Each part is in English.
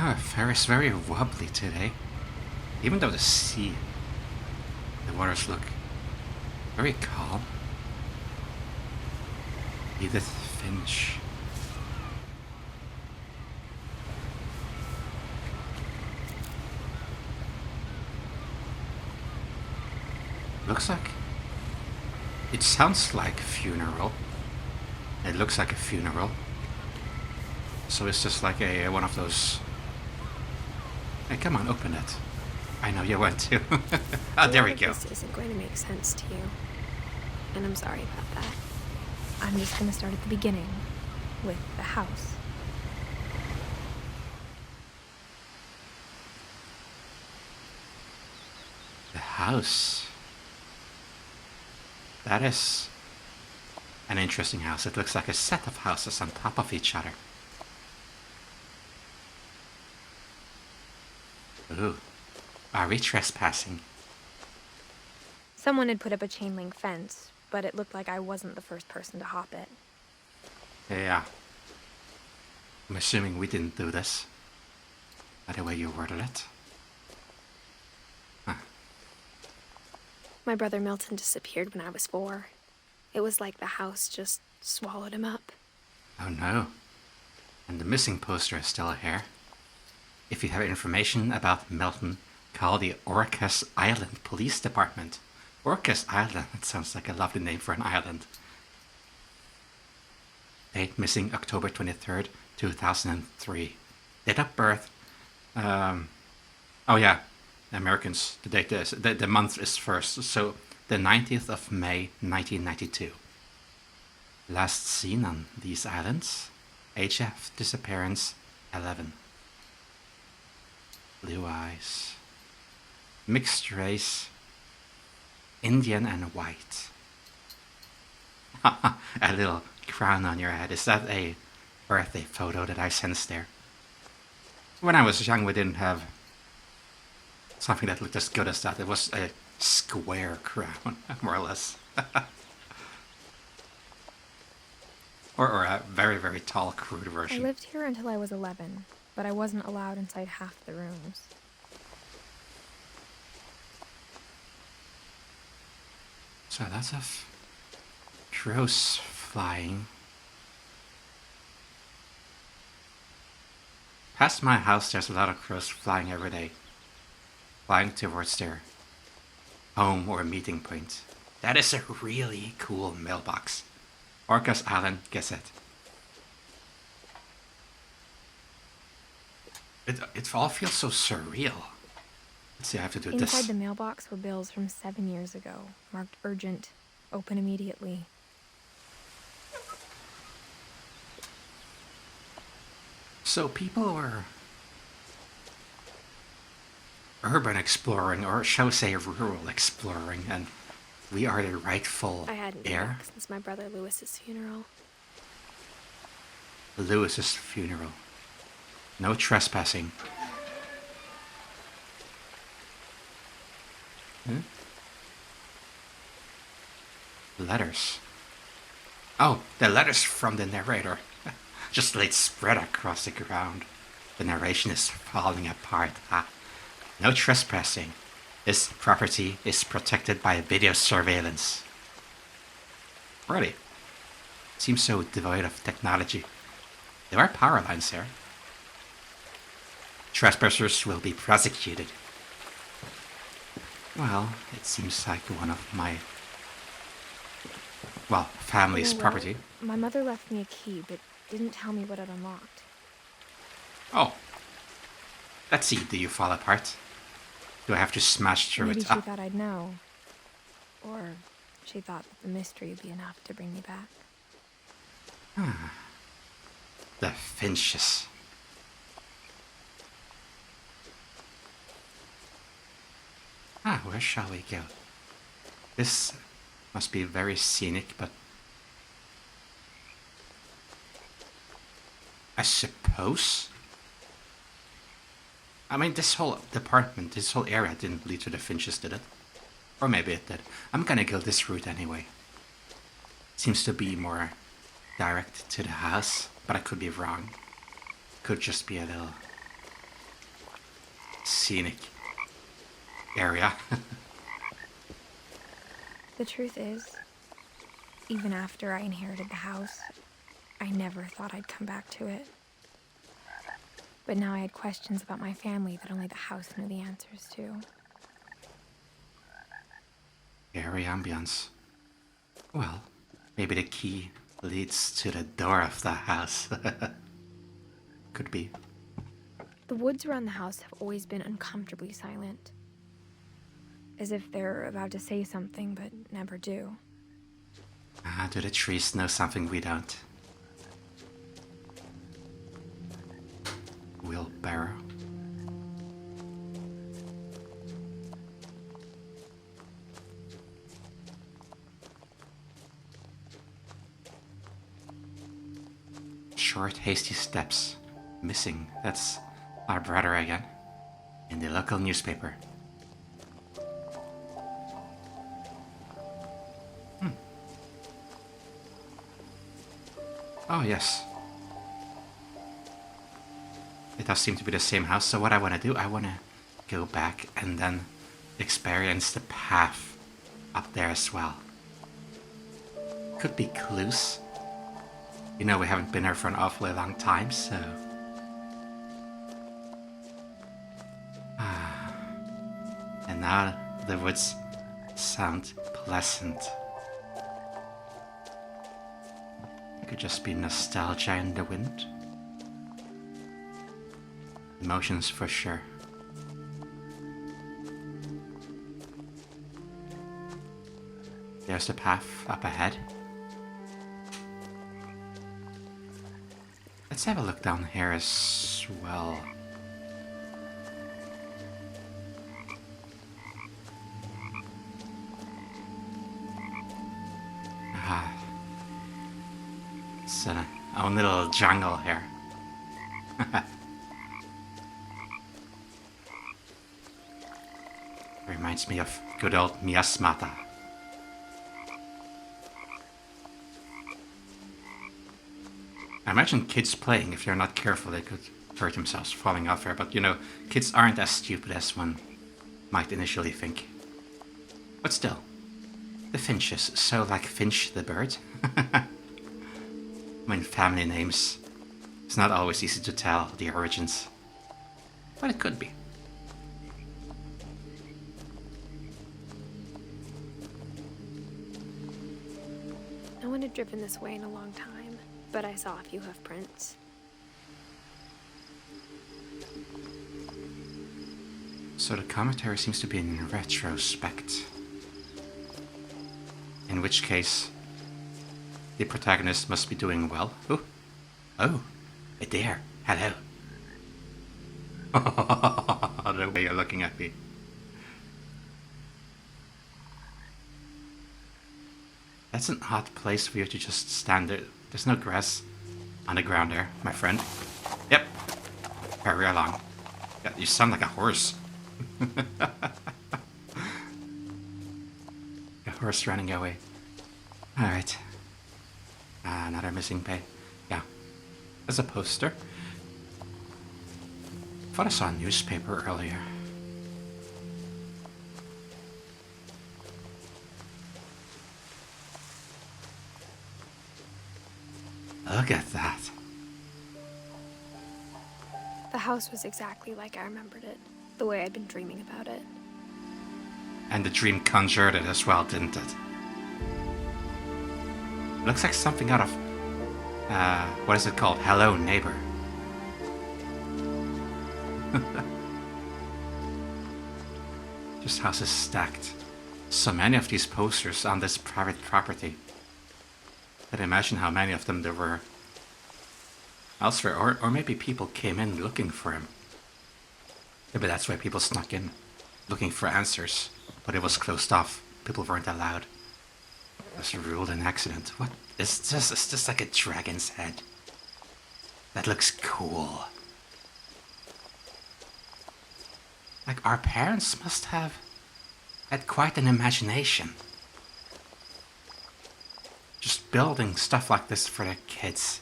Oh, fair is very wobbly today. Even though the waters look very calm. Edith Finch. Looks like... It sounds like a funeral. It looks like a funeral. So it's just like one of those... Hey, come on, open it. I know you want to. Oh, there we go. This isn't going to make sense to you. And I'm sorry about that. I'm just going to start at the beginning, with the house. The house. That is an interesting house. It looks like a set of houses on top of each other. Ooh. Are we trespassing? Someone had put up a chain link fence, but it looked like I wasn't the first person to hop it. Yeah. I'm assuming we didn't do this. By the way you worded it. Huh. My brother Milton disappeared when I was 4. It was like the house just swallowed him up. Oh no. And the missing poster is still here. If you have information about Milton, call the Orcas Island Police Department. Orcas Island, it sounds like a lovely name for an island. Date missing October 23rd, 2003. Date of birth. Oh yeah, Americans. The date is the month is first, so the 19th of May, 1992. Last seen on these islands. Age of disappearance 11. Blue eyes. Mixed race. Indian and white. A little crown on your head. Is that a birthday photo that I sensed there? When I was young, we didn't have something that looked as good as that. It was a square crown, more or less. or a very, very tall, crude version. I lived here until I was 11, but I wasn't allowed inside half the rooms. So lots of crows flying. Past my house, there's a lot of crows flying every day. Flying towards their home or meeting point. That is a really cool mailbox. Orcas Island, guess it. It all feels so surreal. Let's see, I have to do this. Inside the mailbox were bills from 7 years ago, marked urgent, open immediately. So people were urban exploring, or shall we say rural exploring, and we are the rightful I hadn't been heir. back since my brother Lewis's funeral. Lewis's funeral. No trespassing. Letters. Oh, the letters from the narrator. Just laid spread across the ground. The narration is falling apart. No trespassing. This property is protected by video surveillance. Really? Seems so devoid of technology. There are power lines here. Trespassers will be prosecuted. Well, it seems like one of my, family's property. My mother left me a key, but didn't tell me what it unlocked. Oh. Let's see, do you fall apart? Do I have to smash through Maybe it? she thought I'd know. Or she thought that the mystery would be enough to bring me back. The Finches. Where shall we go? This must be very scenic, but I suppose. I mean, this whole department, this whole area didn't lead to the Finches, did it? Or maybe it did. I'm gonna go this route anyway. Seems to be more direct to the house, but I could be wrong. Could just be a little scenic area. The truth is, even after I inherited the house, I never thought I'd come back to it. But now I had questions about my family that only the house knew the answers to. Airy ambience. Well, maybe the key leads to the door of the house. Could be. The woods around the house have always been uncomfortably silent. As if they're about to say something, but never do. Do the trees know something we don't? Wheelbarrow. Short, hasty steps. Missing. That's our brother again. In the local newspaper. Oh, yes. It does seem to be the same house, so what I want to do, I want to go back and then experience the path up there as well. Could be clues. You know, we haven't been here for an awfully long time, so... And now the woods sound pleasant. It could just be nostalgia in the wind. Emotions for sure. There's the path up ahead. Let's have a look down here as well. It's our own little jungle here. Reminds me of good old Miasmata. I imagine kids playing, if they're not careful, they could hurt themselves falling off here. But you know, kids aren't as stupid as one might initially think. But still, the finches, so like Finch the bird. I mean, family names. It's not always easy to tell the origins. But it could be. No one had driven this way in a long time, but I saw a few hoof prints. So the commentary seems to be in retrospect. In which case, the protagonist must be doing well. Oh, a deer. Hello. The way you're looking at me. That's an odd place for you to just stand there. There's no grass on the ground there, my friend. Yep. Hurry along. Yeah, you sound like a horse. A horse running away. Alright. Another missing pay. Yeah. There's a poster. Thought I saw a newspaper earlier. Look at that. The house was exactly like I remembered it, the way I'd been dreaming about it. And the dream conjured it as well, didn't it? Looks like something out of, what is it called? Hello, Neighbor. Just houses stacked. So many of these posters on this private property. I'd imagine how many of them there were elsewhere, or maybe people came in looking for him. Maybe that's why people snuck in, looking for answers, but it was closed off. People weren't allowed. It was ruled an accident. What is this? Is this like a dragon's head? That looks cool. Like, our parents must have had quite an imagination. Just building stuff like this for their kids.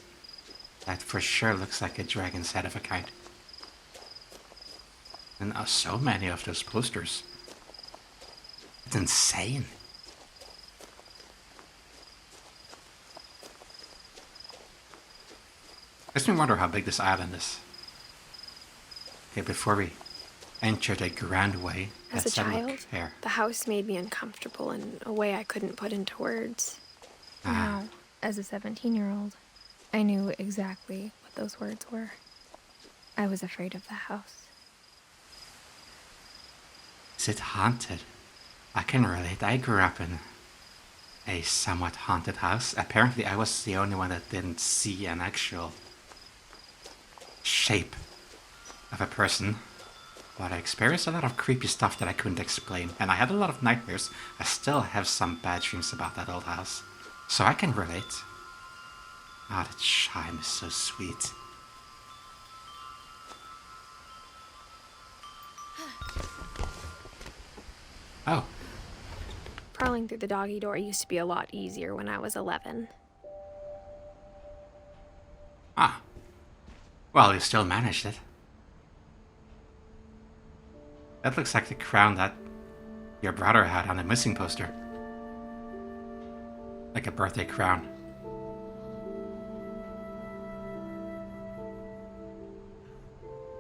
That for sure looks like a dragon's head of a kind. And so many of those posters. It's insane. Makes me wonder how big this island is. Okay, before we enter the grand way, As a let's have a child, look here. the house made me uncomfortable in a way I couldn't put into words. Ah. Now, as a 17-year-old, I knew exactly what those words were. I was afraid of the house. Is it haunted? I can relate. I grew up in a somewhat haunted house. Apparently, I was the only one that didn't see an actual shape of a person. But I experienced a lot of creepy stuff that I couldn't explain. And I had a lot of nightmares. I still have some bad dreams about that old house. So I can relate. Ah, the chime is so sweet. Oh. Crawling through the doggy door used to be a lot easier when I was 11. Ah. Well, you still managed it. That looks like the crown that your brother had on the missing poster. Like a birthday crown.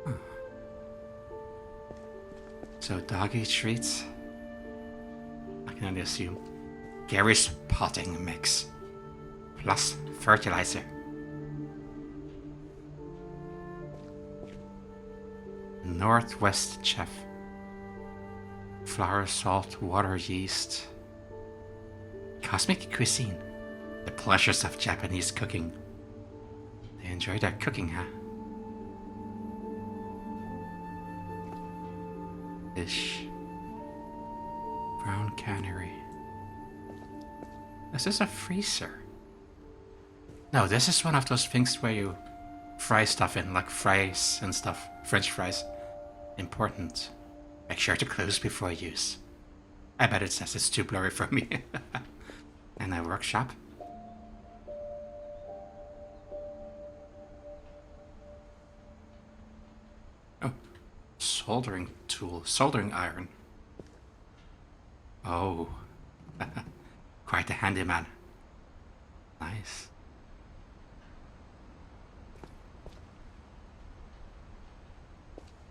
Huh. So doggy treats. I can only assume. Gary's potting mix. Plus fertilizer. Northwest chef. Flour, salt, water, yeast. Cosmic cuisine. The pleasures of Japanese cooking. They enjoy their cooking, huh? Fish. Brown cannery. This is a freezer. No, this is one of those things where you fry stuff in, like fries and stuff. French fries. Important. Make sure to close before use. I bet it says it's too blurry for me. And a workshop. Oh, soldering tool, soldering iron. Oh, quite a handyman. Nice.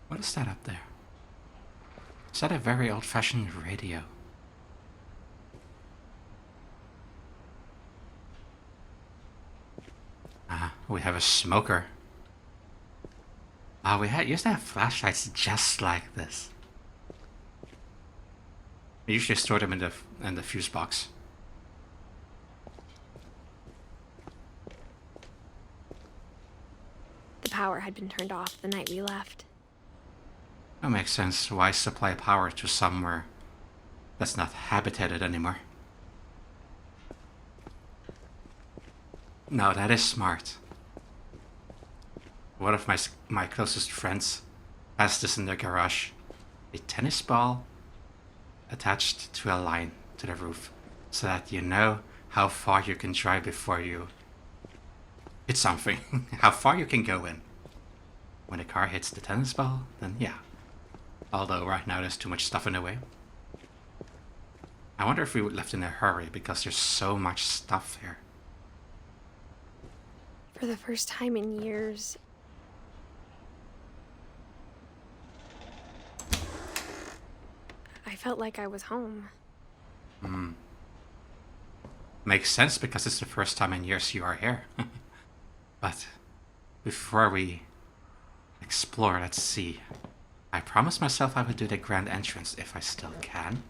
What is that up there? Is that a very old-fashioned radio? We have a smoker. We used to have flashlights just like this. We usually store them in the fuse box. The power had been turned off the night we left. That makes sense. Why supply power to somewhere that's not habitated anymore? No, that is smart. One of my closest friends has this in their garage. A tennis ball attached to a line to the roof, so that you know how far you can drive before you hit something. How far you can go in. When a car hits the tennis ball, then yeah. Although right now there's too much stuff in the way. I wonder if we left in a hurry because there's so much stuff here. For the first time in years, I felt like I was home. Makes sense because it's the first time in years you are here. But before we explore, let's see. I promised myself I would do the grand entrance if I still can.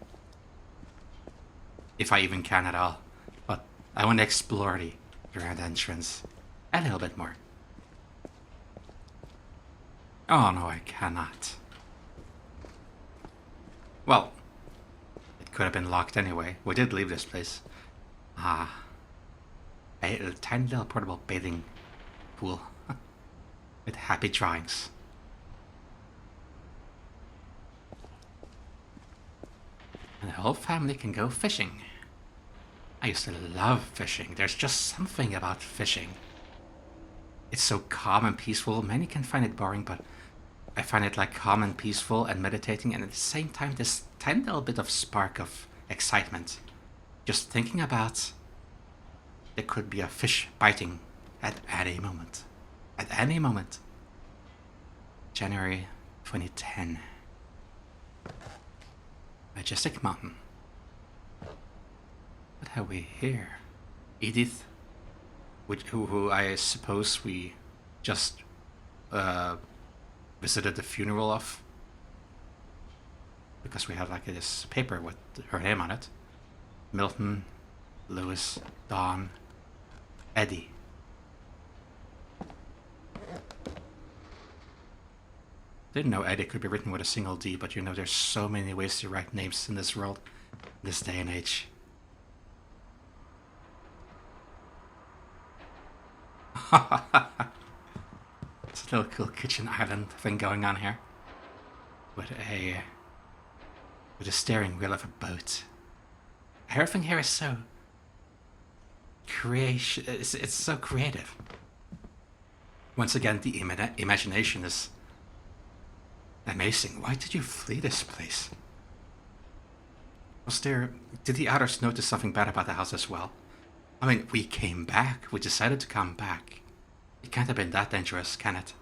If I even can at all. But I want to explore the grand entrance a little bit more. Oh no, I cannot. Well, it could have been locked anyway. We did leave this place. A tiny little portable bathing pool with happy drawings. And the whole family can go fishing. I used to love fishing. There's just something about fishing. It's so calm and peaceful. Many can find it boring, but I find it like calm and peaceful and meditating, and at the same time this tiny little bit of spark of excitement. Just thinking about there could be a fish biting at any moment. At any moment. January 2010. Majestic Mountain. What have we here? Edith, who I suppose we just visited the funeral of, because we have like this paper with her name on it. Milton, Lewis, Dawn, Eddie. Didn't know Eddie could be written with a single D, but you know there's so many ways to write names in this world, this day and age. It's a little cool kitchen island thing going on here, with a steering wheel of a boat. Everything here is so creation. It's so creative. Once again, the imagination is amazing. Why did you flee this place? Did the others notice something bad about the house as well? I mean, we came back. We decided to come back. It can't have been that dangerous, can it?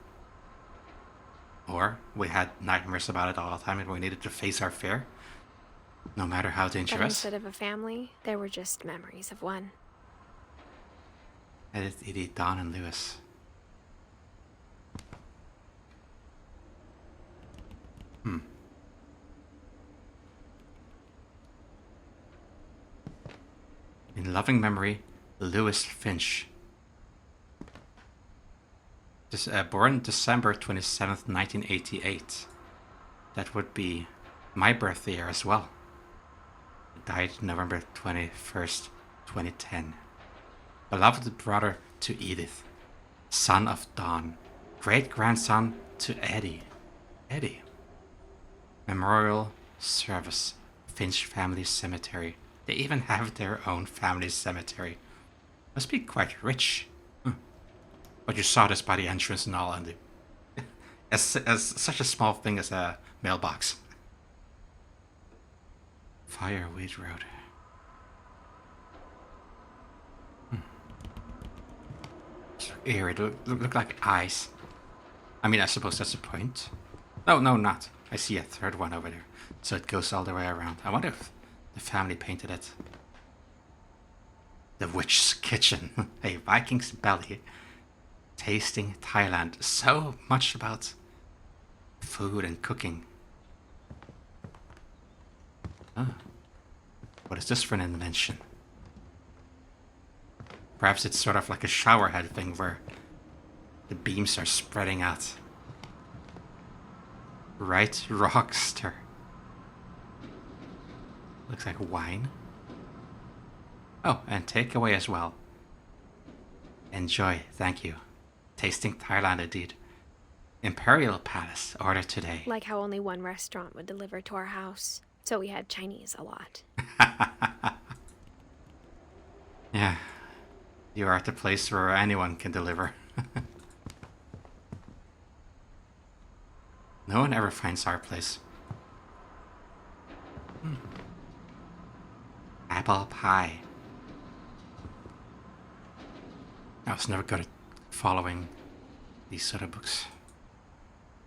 Or we had nightmares about it all the time and we needed to face our fear, no matter how But dangerous. instead of a family, there were just memories of one. Edith, Dawn, and Lewis. In loving memory, Lewis Finch. Born December 27th, 1988. That would be my birthday year as well. Died November 21st, 2010. Beloved brother to Edith. Son of Dawn. Great-grandson to Eddie. Memorial service. Finch Family Cemetery. They even have their own family cemetery. Must be quite rich. But you saw this by the entrance and all, and as such a small thing as a mailbox. Fireweed Road. So eerie. Look like eyes. I mean, I suppose that's the point. No, not. I see a third one over there. So it goes all the way around. I wonder if the family painted it. The Witch's Kitchen. A Viking's Belly. Tasting Thailand. So much about food and cooking. What is this for an invention? Perhaps it's sort of like a shower head thing where the beams are spreading out. Right Rockster. Looks like wine. Oh, and takeaway as well. Enjoy, thank you. Tasting Thailand indeed. Imperial Palace, order today. Like how only one restaurant would deliver to our house, so we had Chinese a lot. Yeah, you are at the place where anyone can deliver. No one ever finds our place. Apple pie. I was never good at following these sort of books.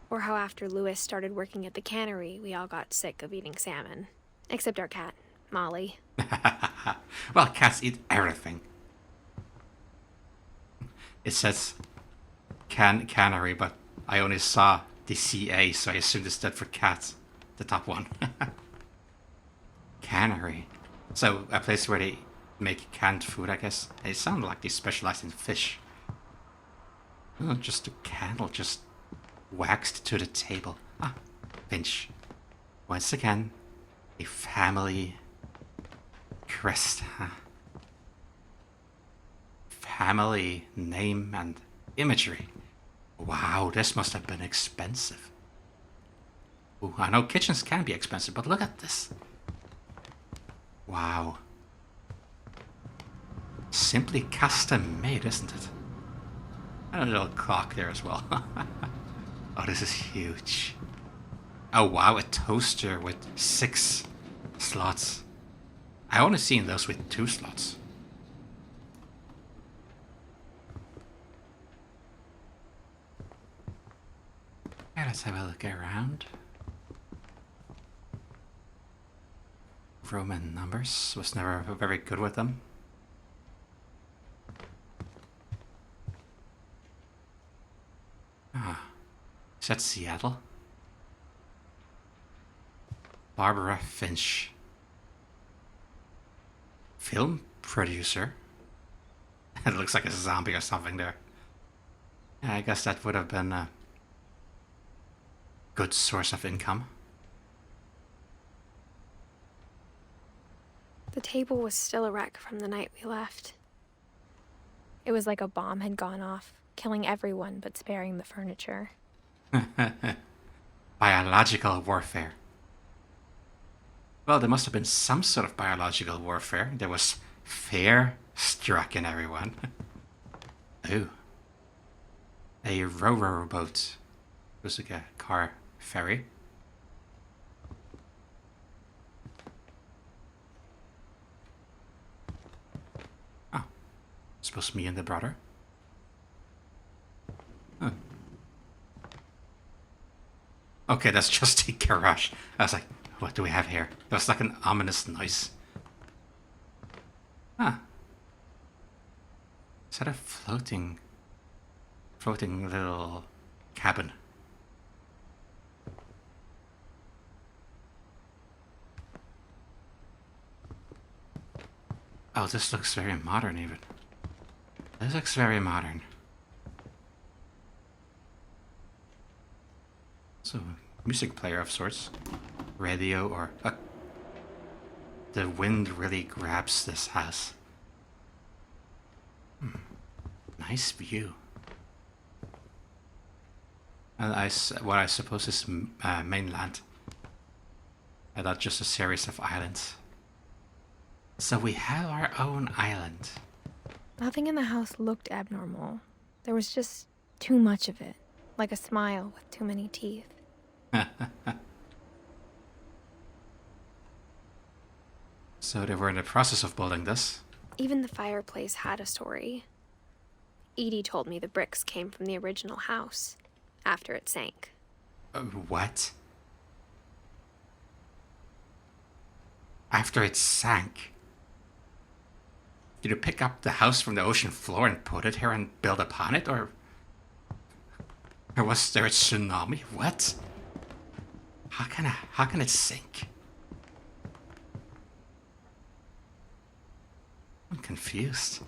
Or how after Lewis started working at the cannery, we all got sick of eating salmon. Except our cat, Molly. Well, cats eat everything. It says cannery, but I only saw the CA, so I assumed it's stood for cat, the top one. Cannery. So, a place where they make canned food, I guess. It sounded like they specialize in fish. Oh, just a candle, just waxed to the table. Ah, Finch. Once again, a family crest, huh? Family name and imagery. Wow, this must have been expensive. Ooh, I know kitchens can be expensive, but look at this. Wow. Simply custom made, isn't it? And a little clock there as well. Oh, this is huge. Oh wow, a toaster with 6 slots. I only seen those with 2 slots. Yeah, let's have a look around. Roman numbers, was never very good with them. Ah, is that Seattle? Barbara Finch. Film producer? It looks like a zombie or something there. Yeah, I guess that would have been a good source of income. The table was still a wreck from the night we left. It was like a bomb had gone off, killing everyone but sparing the furniture. Biological warfare. Well, there must have been some sort of biological warfare. There was fear struck in everyone. Ooh. A row boat. It was like a car ferry. Oh. Supposed to be me and the brother. Huh. Okay, that's just the garage. I was like, what do we have here? There was like an ominous noise. Huh. Is that a floating little cabin? Oh, this looks very modern even. This looks very modern. So, music player of sorts. Radio or... the wind really grabs this house. Nice view. And what I suppose is mainland. And not just a series of islands. So we have our own island. Nothing in the house looked abnormal. There was just too much of it, like a smile with too many teeth. So they were in the process of building this. Even the fireplace had a story. Edie told me the bricks came from the original house, after it sank. What? After it sank? Did you pick up the house from the ocean floor and put it here and build upon it, or was there a tsunami? What? How can it sink? I'm confused.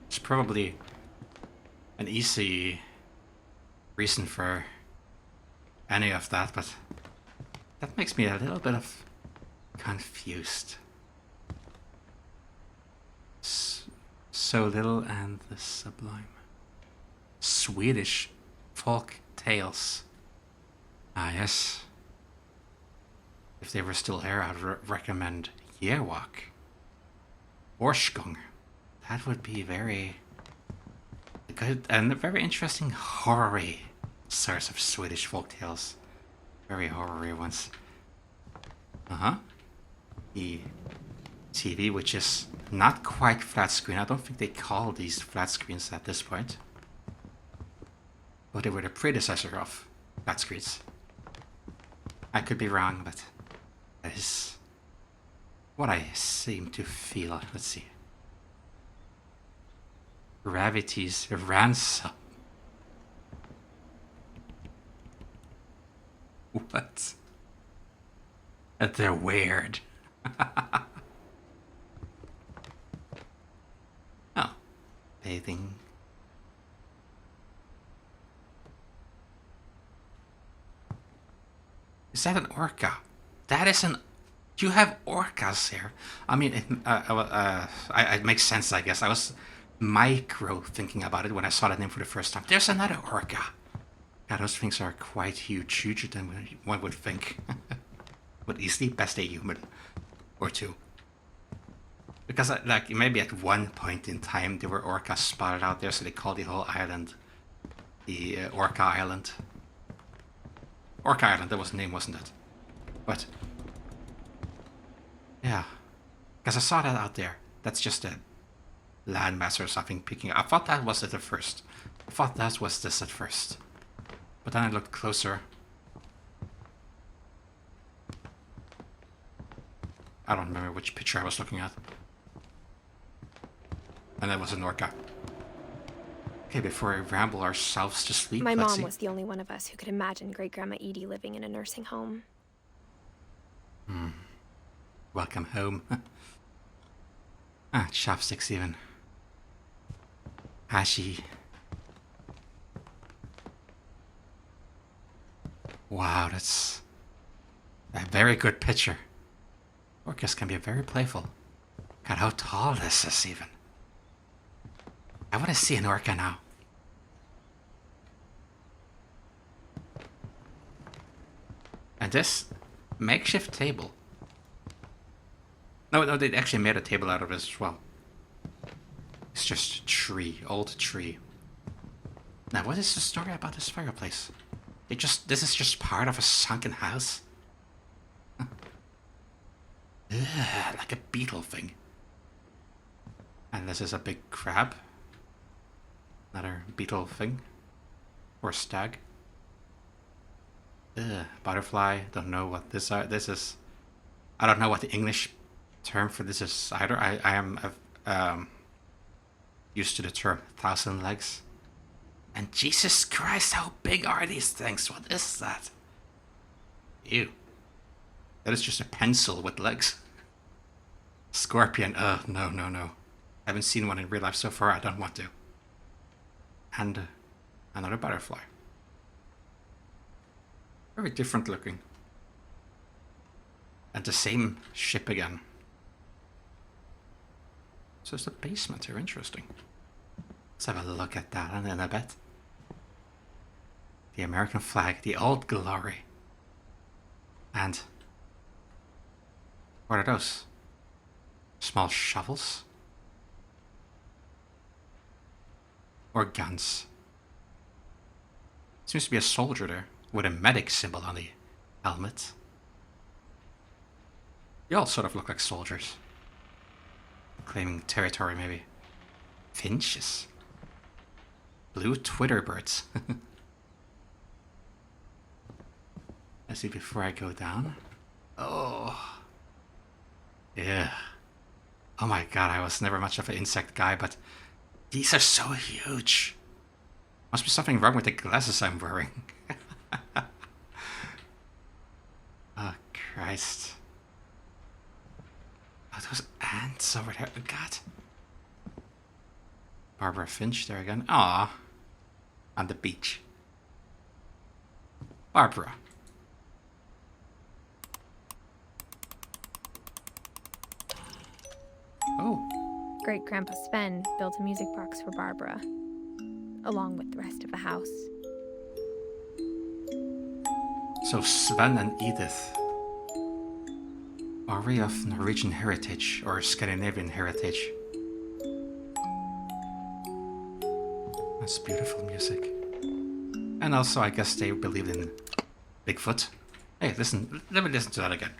It's probably an easy reason for any of that, but that makes me a little bit of confused. So little and the sublime. Swedish folk tales. Ah, yes. If they were still here, I'd recommend Yearwalk. Orskung. That would be very good and a very interesting horror-y source of Swedish folk tales. Very horror-y ones. The TV, which is not quite flat screen. I don't think they call these flat screens at this point. But they were the predecessor of flat screens. I could be wrong, but that is what I seem to feel. Let's see. Gravity's ransom. What? They're weird. Oh. Bathing. Is that an orca? That is an... You have orcas here. I mean, it makes sense, I guess. I was micro thinking about it when I saw that name for the first time. There's another orca. Yeah, those things are quite huge, huger than one would think. But easily best a human or two. Because, like, maybe at one point in time there were orcas spotted out there, so they called the whole island the Orca Island. Orca Island, that was the name, wasn't it? But yeah, because I saw that out there. That's just a landmass or something peeking. I thought that was it at first. I thought that was this at first. But then I looked closer. I don't remember which picture I was looking at. And that was an orca. Okay, before we ramble ourselves to sleep, My let's mom see. was the only one of us who could imagine Great Grandma Edie living in a nursing home. Welcome home. Chopsticks even. Ashy. Wow, that's a very good picture. Orcas can be very playful. God, how tall this is even. I want to see an orca now. And this makeshift table. No, they actually made a table out of this as well. It's just a tree, old tree. Now, what is the story about this fireplace? This is just part of a sunken house? Ugh, like a beetle thing. And this is a big crab. Another beetle thing. Or stag. Butterfly. Don't know what this is. I don't know what the English term for this is either. I am used to the term 1,000 legs. And Jesus Christ, how big are these things? What is that? Ew. That is just a pencil with legs. Scorpion. No, no, no. I haven't seen one in real life so far. I don't want to. And another butterfly. Very different looking. And the same ship again. So it's the basement here. Interesting. Let's have a look at that, and then I bet. The American flag, the old glory. And what are those? Small shovels? Or guns? Seems to be a soldier there, with a medic symbol on the helmet. They all sort of look like soldiers. Claiming territory, maybe. Finches. Blue Twitter birds. Let's see before I go down. Oh. Yeah. Oh my god, I was never much of an insect guy, but these are so huge. Must be something wrong with the glasses I'm wearing. Oh, Christ. Oh, those ants over there. Oh, God. Barbara Finch there again. Aw. On the beach. Barbara. Oh. Great Grandpa Sven built a music box for Barbara, along with the rest of the house. So Sven and Edith are we of Norwegian heritage or Scandinavian heritage? That's beautiful music. And also, I guess they believed in Bigfoot. Hey, listen, let me listen to that again.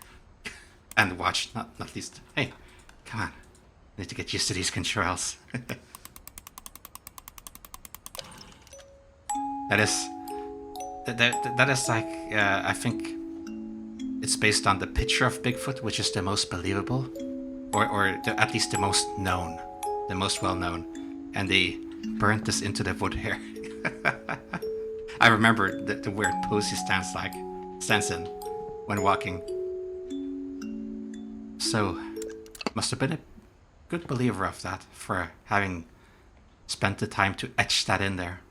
And watch, not least. Hey, come on. I need to get used to these controls. That is like, I think it's based on the picture of Bigfoot, which is the most believable, or at least the most known, the most well known, and they burnt this into the wood here. I remember the weird pose he stands in when walking. So, must have been a good believer of that for having spent the time to etch that in there.